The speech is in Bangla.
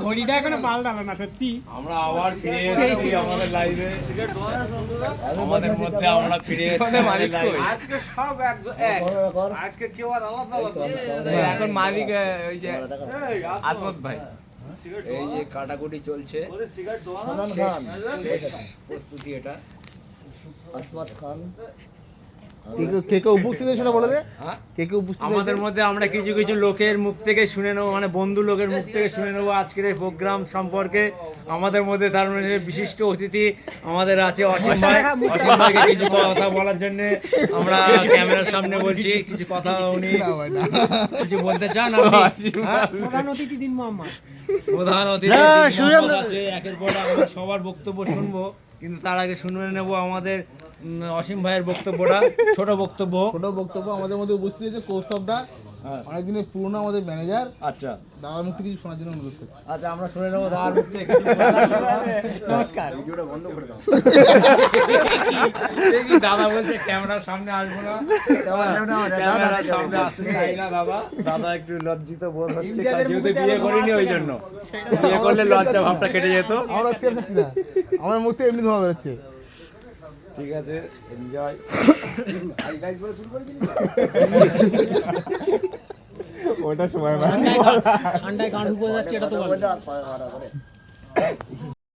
ঘড়িটা এখনো পাল্টালো না সত্যি। আমরা আবার ফিরে এসেছি আমাদের লাইভে। আমাদের মধ্যে আমরা ফিরে এসেছি আমাদের লাইভে। আজকে সব এক আজকে কেউ আর আলাদা আলাদা এখন মালিক ওই যে আসমত ভাই। এই যে কাটাকুটি চলছে, সিগারেট দোয়া শেষ প্রস্তুতি এটা। আসমত খান কে কে উপস্থিত সেটা বলে দে। হ্যাঁ? কে কে উপস্থিত আমাদের মধ্যে আমরা কিছু কিছু লোকের মুখ থেকে শুনে নেবো, মানে বন্ধু লোকের মুখ থেকে শুনে নেবো আজকের এই প্রোগ্রাম সম্পর্কে। আমাদের মধ্যে তার মধ্যে বিশিষ্ট অতিথি আমাদের আছে অসীম ভাই। অসীম ভাইকে কিছু কথা বলার জন্য আমরা ক্যামেরার সামনে বলছি, কিছু কথা উনি কিছু বলতে চান আপনি? হ্যাঁ? প্রধান অতিথি দিন মোহাম্মদ। প্রধান অতিথি মোহাম্মদ আছে, একের পর এক আমরা সবার বক্তব্য শুনবো, কিন্তু তার আগে শুনে নেব আমাদের অসীম ভাইয়ের বক্তব্যটা, ছোট বক্তব্য। ছোট বক্তব্য আমাদের মধ্যে উপস্থিত আছে কৌস্তব দা, হ্যাঁ। অনেকদিনের পুরনো আমাদের ম্যানেজার। আচ্ছা দাদার মুখ থেকে কিছু শোনার জন্য অনুরোধ করছি। আচ্ছা, আমরা শুনে নেবো দাদার মুখ থেকে কিছু নমস্কার। ভিডিওটা বন্ধ করে দাও। দেখি দাদা বলছে ক্যামেরার সামনে আসবো না, ক্যামেরার সামনে আসতে চাই না দাদা। দাদা একটু লজ্জিত বোধ হচ্ছে, যেহেতু বিয়ে করিনি ওই জন্য। বিয়ে করলে লজ্জা ভাবটা কেটে যেত। আমরা সেফ থাকছি না, আমার মুখ থেকে এমনি ধোয়া বেরোচ্ছে। ঠিক আছে, এনজয়। ওটা সময় ঠান্ডায় কান ঢুকে যাচ্ছে, এটা তো বলো।